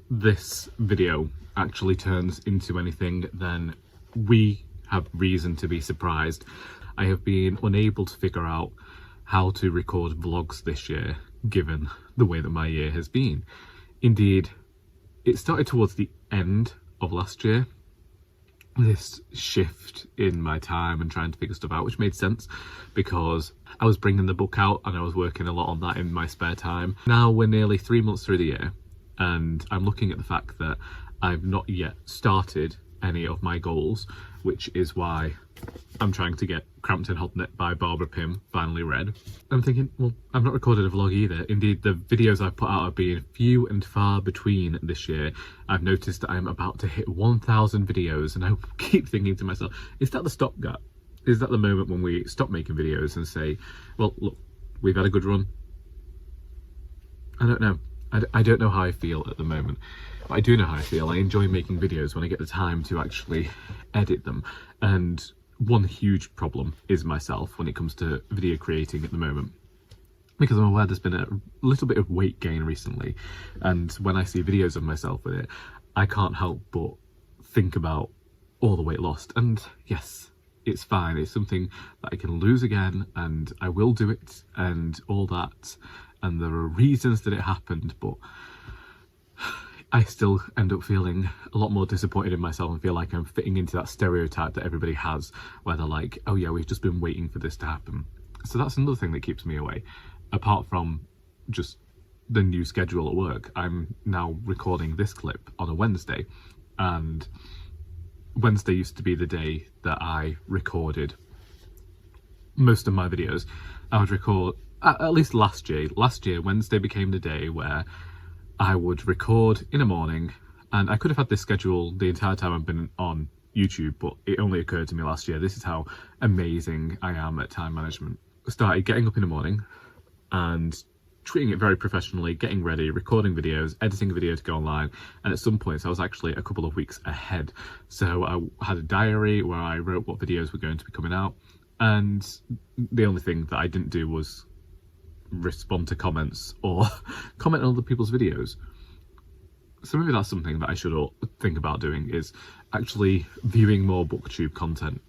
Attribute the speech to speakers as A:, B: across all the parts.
A: this video actually turns into anything, then we have reason to be surprised. I have been unable to figure out how to record vlogs this year, given the way that my year has been. Indeed, it started towards the end of last year, this shift in my time and trying to figure stuff out, which made sense because I was bringing the book out and I was working a lot on that in my spare time. Now we're nearly 3 months through the year and I'm looking at the fact that I've not yet started any of my goals, which is why I'm trying to get Crampton Hodnet by Barbara Pym finally read. I'm thinking, well, I've not recorded a vlog either. Indeed, the videos I've put out have been few and far between this year. I've noticed that I'm about to hit 1,000 videos and I keep thinking to myself, is that the stopgap? Is that the moment when we stop making videos and say, well, look, we've had a good run? I don't know. I don't know how I feel at the moment. But I do know how I feel. I enjoy making videos when I get the time to actually edit them. And one huge problem is myself when it comes to video creating at the moment, because I'm aware there's been a little bit of weight gain recently, and when I see videos of myself with it, I can't help but think about all the weight lost. And yes, it's fine, it's something that I can lose again and I will do it and all that, and there are reasons that it happened, but I still end up feeling a lot more disappointed in myself and feel like I'm fitting into that stereotype that everybody has, where they're like, oh yeah, we've just been waiting for this to happen. So that's another thing that keeps me away, apart from just the new schedule at work. I'm now recording this clip on a Wednesday, and Wednesday used to be the day that I recorded most of my videos. I would record, at least last year, Wednesday became the day where I would record in the morning, and I could have had this schedule the entire time I've been on YouTube, but it only occurred to me last year. This is how amazing I am at time management. I started getting up in the morning and treating it very professionally, getting ready, recording videos, editing a video to go online, and at some points I was actually a couple of weeks ahead. So I had a diary where I wrote what videos were going to be coming out, and the only thing that I didn't do was respond to comments or comment on other people's videos. So maybe that's something that I should think about doing, is actually viewing more booktube content.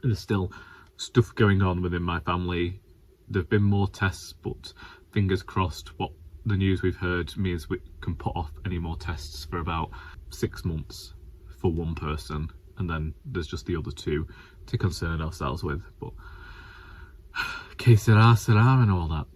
A: There's still stuff going on within my family. There've been more tests, but fingers crossed what the news we've heard means we can put off any more tests for about 6 months for one person, and then there's just the other 2 to concern ourselves with. But que sera sera and all that.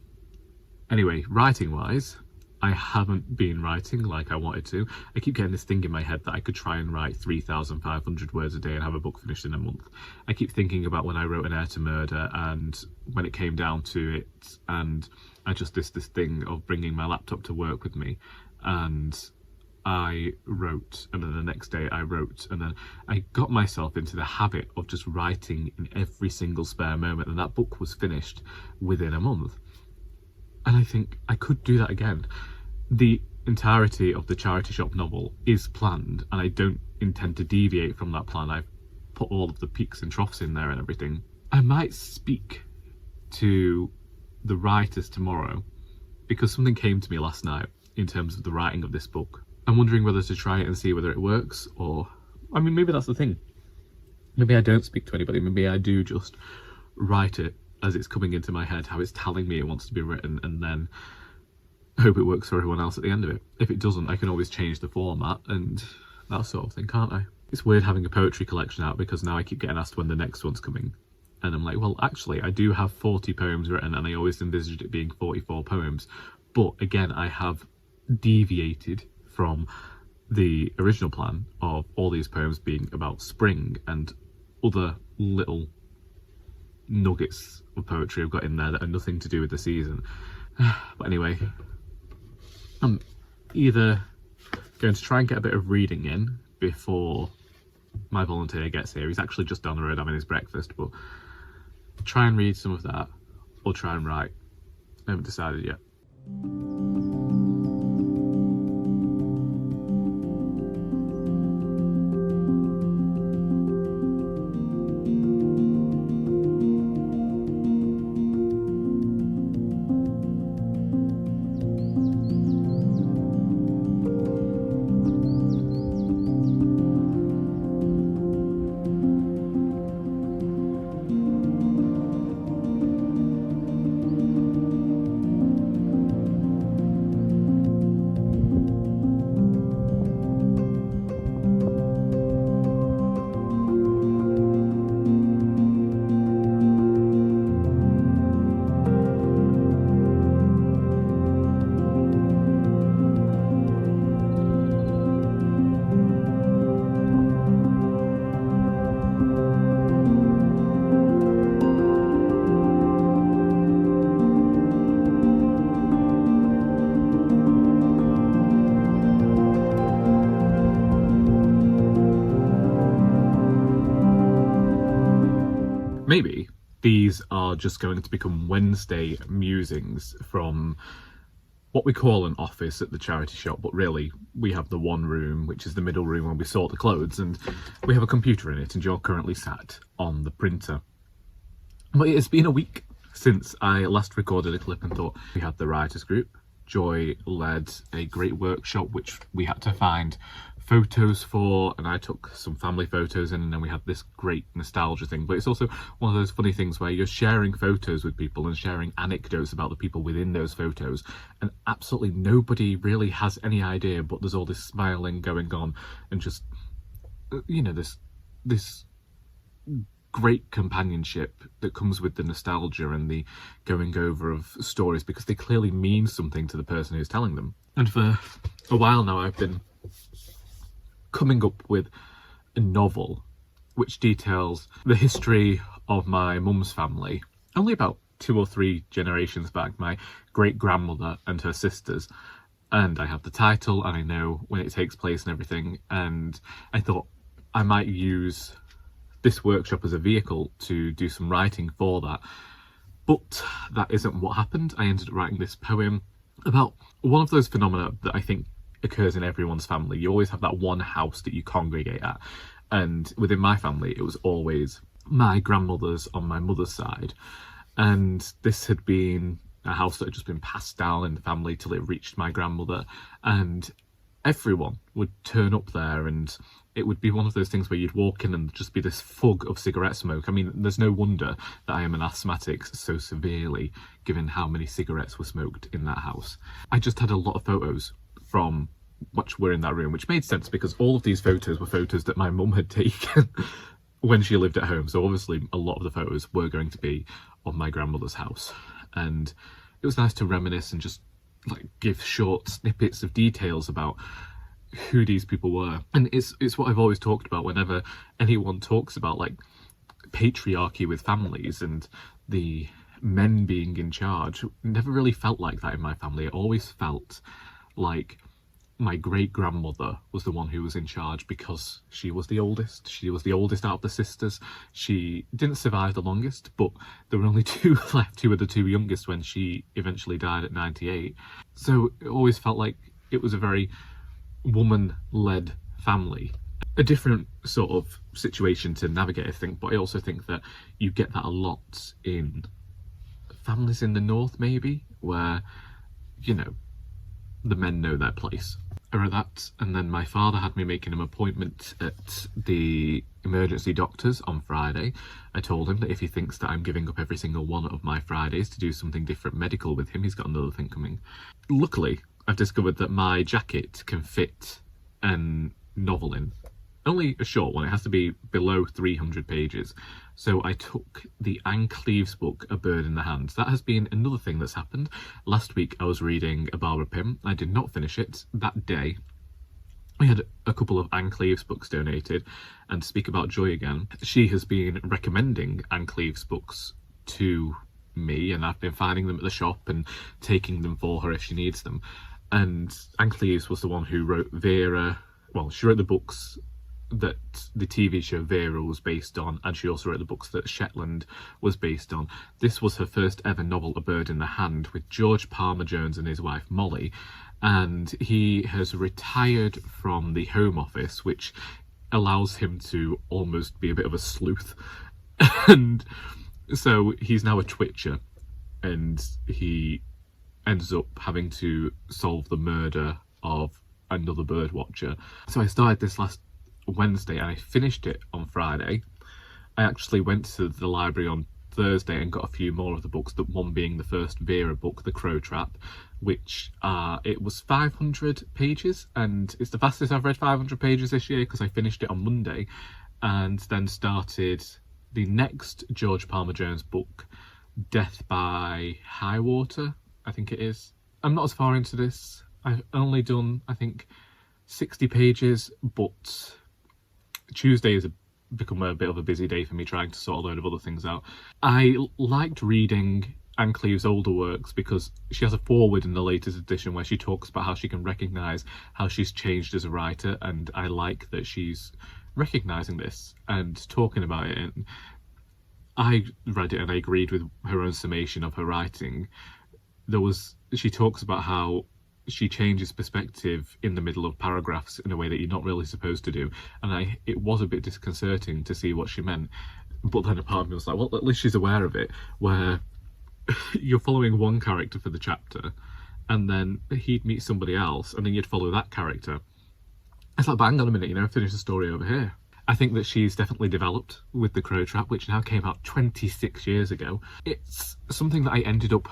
A: Anyway, writing wise, I haven't been writing like I wanted to. I keep getting this thing in my head that I could try and write 3,500 words a day and have a book finished in a month. I keep thinking about when I wrote An Heir to Murder, and when it came down to it, and I just did this thing of bringing my laptop to work with me, and I wrote, and then the next day I wrote, and then I got myself into the habit of just writing in every single spare moment, and that book was finished within a month. And I think I could do that again. The entirety of the charity shop novel is planned, and I don't intend to deviate from that plan. I've put all of the peaks and troughs in there and everything. I might speak to the writers tomorrow, because something came to me last night in terms of the writing of this book. I'm wondering whether to try it and see whether it works, or, I mean, maybe that's the thing. Maybe I don't speak to anybody. Maybe I do just write it as it's coming into my head, how it's telling me it wants to be written, and then hope it works for everyone else at the end of it. If it doesn't, I can always change the format and that sort of thing, can't I? It's weird having a poetry collection out, because now I keep getting asked when the next one's coming, and I'm like, well, actually I do have 40 poems written, and I always envisaged it being 44 poems, but again, I have deviated from the original plan of all these poems being about spring and other little nuggets of poetry I've got in there that are nothing to do with the season. But anyway, I'm either going to try and get a bit of reading in before my volunteer gets here. He's actually just down the road having his breakfast, but try and read some of that, or try and write. I haven't decided yet. maybe these are just going to become Wednesday musings from what we call an office at the charity shop, but really we have the one room, which is the middle room where we sort the clothes, and we have a computer in it, and you're currently sat on the printer. But it's been a week since I last recorded a clip and thought. We had the writers group. Joy led a great workshop which we had to find photos for, and I took some family photos in, and then we had this great nostalgia thing. But it's also one of those funny things where you're sharing photos with people and sharing anecdotes about the people within those photos, and absolutely nobody really has any idea, but there's all this smiling going on and just, you know, this great companionship that comes with the nostalgia and the going over of stories, because they clearly mean something to the person who's telling them. And for a while now I've been coming up with a novel which details the history of my mum's family, only about 2 or 3 generations back, my great-grandmother and her sisters. And I have the title and I know when it takes place and everything, and I thought I might use this workshop as a vehicle to do some writing for that. But that isn't what happened. I ended up writing this poem about one of those phenomena that I think occurs in everyone's family. You always have that one house that you congregate at, and within my family it was always my grandmother's on my mother's side, and this had been a house that had just been passed down in the family till it reached my grandmother, and everyone would turn up there, and it would be one of those things where you'd walk in and just be this fog of cigarette smoke. I mean, there's no wonder that I am an asthmatic so severely, given how many cigarettes were smoked in that house. I just had a lot of photos from which were in that room, which made sense because all of these photos were photos that my mum had taken when she lived at home. So obviously a lot of the photos were going to be of my grandmother's house. And it was nice to reminisce and just like give short snippets of details about who these people were. And it's what I've always talked about whenever anyone talks about like patriarchy with families and the men being in charge. It never really felt like that in my family. It always felt like my great-grandmother was the one who was in charge because she was the oldest. She was the oldest out of the sisters. She didn't survive the longest, but there were only 2 left, 2 of the 2 youngest, when she eventually died at 98. So it always felt like it was a very woman-led family. A different sort of situation to navigate, I think, but I also think that you get that a lot in families in the north, maybe, where, you know, the men know their place. I wrote that, and then my father had me making an appointment at the emergency doctors on Friday. I told him that if he thinks that I'm giving up every single one of my Fridays to do something different medical with him, he's got another thing coming. Luckily, I've discovered that my jacket can fit a novel in. Only a short one, it has to be below 300 pages. So I took the Anne Cleeves book, A Bird in the Hand. That has been another thing that's happened. Last week I was reading A Barbara Pym. I did not finish it. That day we had a couple of Anne Cleeves books donated, and to speak about Joy again, she has been recommending Anne Cleeves books to me, and I've been finding them at the shop and taking them for her if she needs them. And Anne Cleeves was the one who wrote Vera. Well, she wrote the books that the TV show Vera was based on, and she also wrote the books that Shetland was based on. This was her first ever novel, A Bird in the Hand, with George Palmer Jones and his wife Molly, and he has retired from the Home Office, which allows him to almost be a bit of a sleuth. And so he's now a twitcher, and he ends up having to solve the murder of another bird watcher. So I started this last Wednesday and I finished it on Friday. I actually went to the library on Thursday and got a few more of the books, that one being the first Vera book, The Crow Trap, which it was 500 pages, and it's the fastest I've read 500 pages this year because I finished it on Monday, and then started the next George Palmer Jones book, Death by High Water, I think it is. I'm not as far into this. I've only done, I think, 60 pages, but Tuesday has become a bit of a busy day for me trying to sort a load of other things out. I liked reading Anne Cleeves' older works because she has a foreword in the latest edition where she talks about how she can recognise how she's changed as a writer, and I like that she's recognising this and talking about it. And I read it and I agreed with her own summation of her writing. She talks about how she changes perspective in the middle of paragraphs in a way that you're not really supposed to do, and it was a bit disconcerting to see what she meant. But then a part of me was like, well, at least she's aware of it, where you're following one character for the chapter, and then he'd meet somebody else, and then you'd follow that character. It's like, but hang on a minute, finish the story over here. I think that she's definitely developed with The Crow Trap, which now came out 26 years ago. It's something that I ended up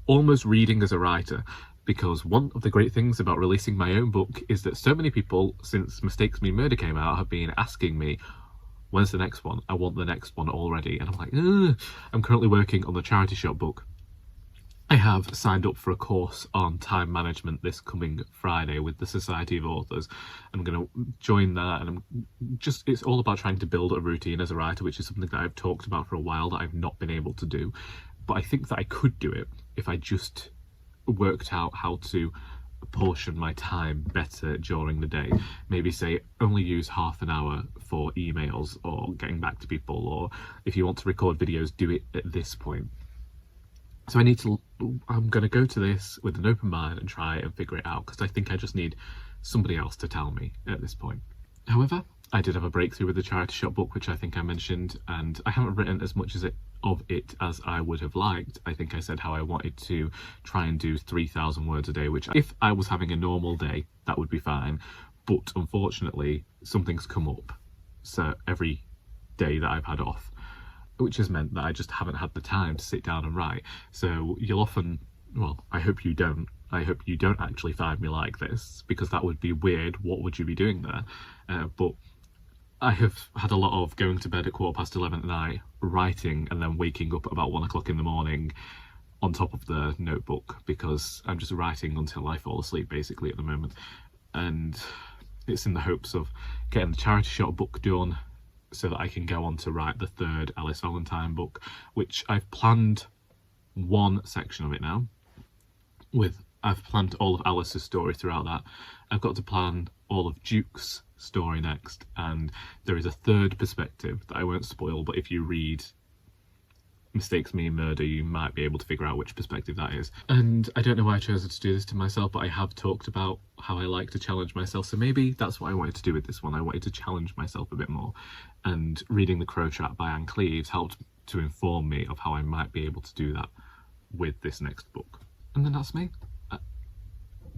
A: almost reading as a writer, because one of the great things about releasing my own book is that so many people, since Mistakes Mean Murder came out, have been asking me, when's the next one? I want the next one already. And I'm like, ugh. I'm currently working on the charity shop book. I have signed up for a course on time management this coming Friday with the Society of Authors. I'm going to join that, and it's all about trying to build a routine as a writer, which is something that I've talked about for a while that I've not been able to do. But I think that I could do it if I just worked out how to portion my time better during the day. Maybe say only use half an hour for emails or getting back to people, or if you want to record videos, do it at this point. So I'm going to go to this with an open mind and try and figure it out, because I think I just need somebody else to tell me at this point. However, I did have a breakthrough with the charity shop book, which I think I mentioned, and I haven't written as much of it as I would have liked. I think I said how I wanted to try and do 3,000 words a day, which if I was having a normal day, that would be fine. But unfortunately, something's come up. So every day that I've had off, which has meant that I just haven't had the time to sit down and write. So you'll often, well, I hope you don't actually find me like this, because that would be weird. What would you be doing there? But I have had a lot of going to bed at 11:15 at night, writing, and then waking up at about 1 o'clock in the morning on top of the notebook, because I'm just writing until I fall asleep basically at the moment. And it's in the hopes of getting the charity shop book done so that I can go on to write the third Alice Valentine book, which I've planned one section of it now. I've planned all of Alice's story throughout that. I've got to plan all of Duke's story next, and there is a third perspective that I won't spoil, but if you read Mistakes Mean Murder, you might be able to figure out which perspective that is. And I don't know why I chose to do this to myself, but I have talked about how I like to challenge myself, so maybe that's what I wanted to do with this one. I wanted to challenge myself a bit more, and reading The Crow Trap by Cleeves helped to inform me of how I might be able to do that with this next book. And then that's me. I've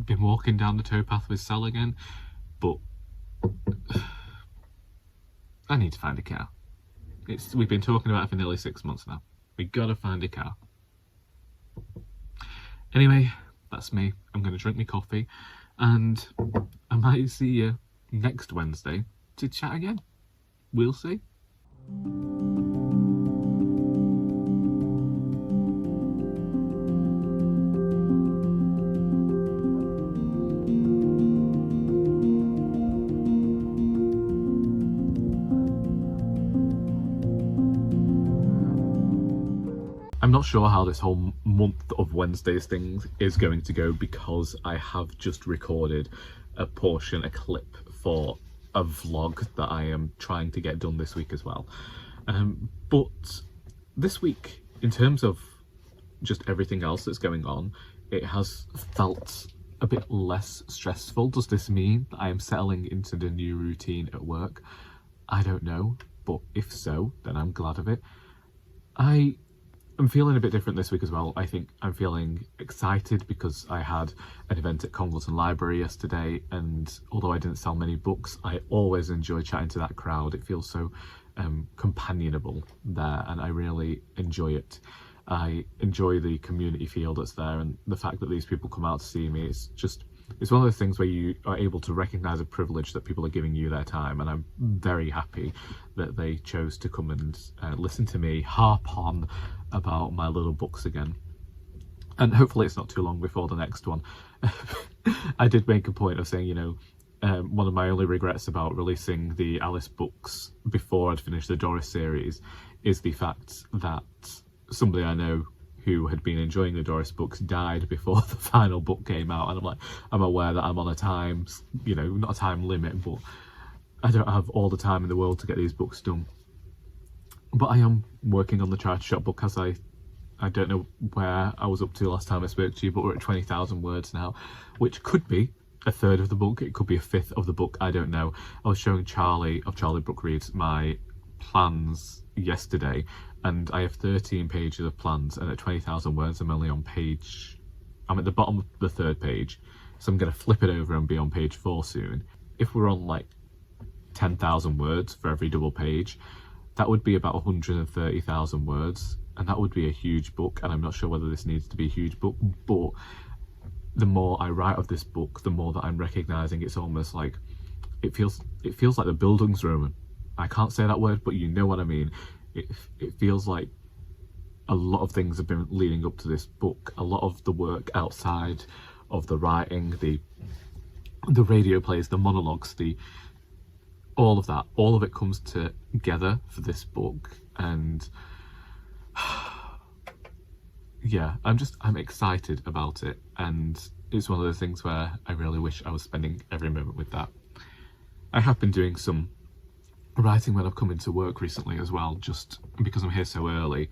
A: been walking down the towpath with Sal again, but I need to find a car. We've been talking about it for nearly 6 months now. We gotta find a car. Anyway, that's me. I'm gonna drink my coffee, and I might see you next Wednesday to chat again. We'll see. I'm not sure how this whole month of Wednesdays thing is going to go, because I have just recorded a clip for a vlog that I am trying to get done this week as well. But this week, in terms of just everything else that's going on, it has felt a bit less stressful. Does this mean that I am settling into the new routine at work? I don't know, but if so, then I'm glad of it. I'm feeling a bit different this week as well. I think I'm feeling excited because I had an event at Congleton Library yesterday, and although I didn't sell many books, I always enjoy chatting to that crowd. It feels so companionable there, and I really enjoy it. I enjoy the community feel that's there, and the fact that these people come out to see me. It's one of those things where you are able to recognise a privilege that people are giving you their time, and I'm very happy that they chose to come and listen to me harp on about my little books again. And hopefully it's not too long before the next one. I did make a point of saying, one of my only regrets about releasing the Alice books before I'd finished the Doris series is the fact that somebody I know who had been enjoying the Doris books died before the final book came out, and I'm aware that I'm on a time, not a time limit, but I don't have all the time in the world to get these books done. But I am working on the charity shop book, as I don't know where I was up to last time I spoke to you, but we're at 20,000 words now, which could be a third of the book, it could be a fifth of the book, I don't know. I was showing Charlie of Charlie Book Reads my plans yesterday, and I have 13 pages of plans, and at 20,000 words I'm only on I'm at the bottom of the third page, so I'm going to flip it over and be on page 4 soon. If we're on like 10,000 words for every double page, that would be about 130,000 words, and that would be a huge book. And I'm not sure whether this needs to be a huge book, but the more I write of this book, the more that I'm recognizing it's almost like it feels like the Bildungsroman. I can't say that word, but you know what I mean. It feels like a lot of things have been leading up to this book. A lot of the work outside of the writing, the radio plays, the monologues, all of it comes together for this book. And yeah, I'm excited about it, and it's one of those things where I really wish I was spending every moment with that. I have been doing some writing when I've come into work recently as well, just because I'm here so early,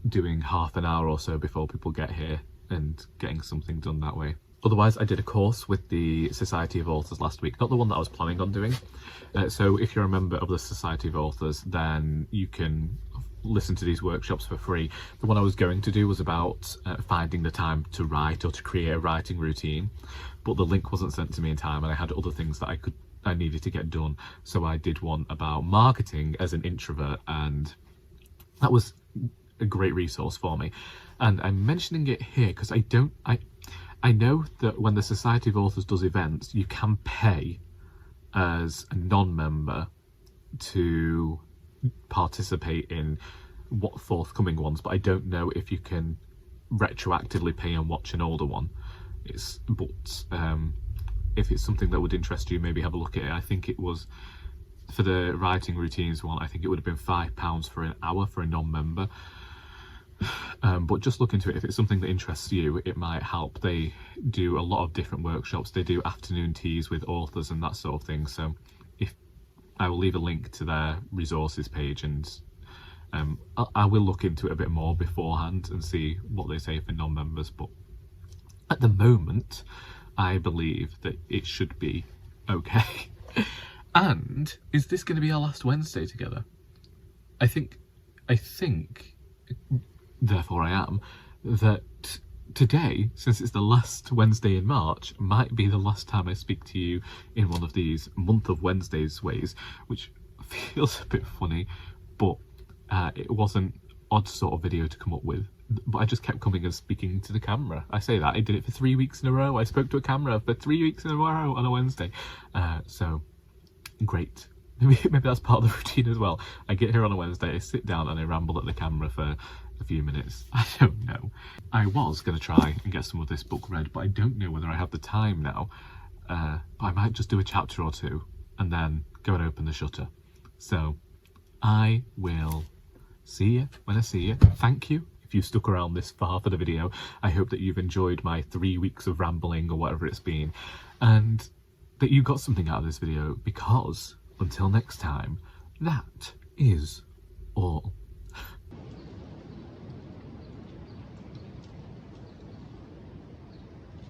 A: doing half an hour or so before people get here and getting something done that way. Otherwise, I did a course with the Society of Authors last week, not the one that I was planning on doing. So if you're a member of the Society of Authors, then you can listen to these workshops for free. The one I was going to do was about finding the time to write or to create a writing routine, but the link wasn't sent to me in time, and I had other things that I needed to get done. So I did one about marketing as an introvert, and that was a great resource for me. And I'm mentioning it here because I know that when the Society of Authors does events, you can pay as a non-member to participate in what forthcoming ones, but I don't know if you can retroactively pay and watch an older one. But if it's something that would interest you, maybe have a look at it. I think it was, for the writing routines one, I think it would have been £5 for an hour for a non-member. But just look into it. If it's something that interests you, it might help. They do a lot of different workshops. They do afternoon teas with authors and that sort of thing. So I will leave a link to their resources page, and I will look into it a bit more beforehand and see what they say for non-members. But at the moment, I believe that it should be okay. And is this going to be our last Wednesday together? I think, therefore I am, that today, since it's the last Wednesday in March, might be the last time I speak to you in one of these month of Wednesdays ways, which feels a bit funny, but it was an odd sort of video to come up with. But I just kept coming and speaking to the camera. I say that, I did it for 3 weeks in a row. I spoke to a camera for 3 weeks in a row on a Wednesday. So, great. Maybe that's part of the routine as well. I get here on a Wednesday, I sit down and I ramble at the camera for a few minutes. I don't know. I was going to try and get some of this book read, but I don't know whether I have the time now. But I might just do a chapter or two and then go and open the shutter. So I will see you when I see you. Thank you if you stuck around this far for the video. I hope that you've enjoyed my 3 weeks of rambling or whatever it's been, and that you got something out of this video, because until next time, that is all.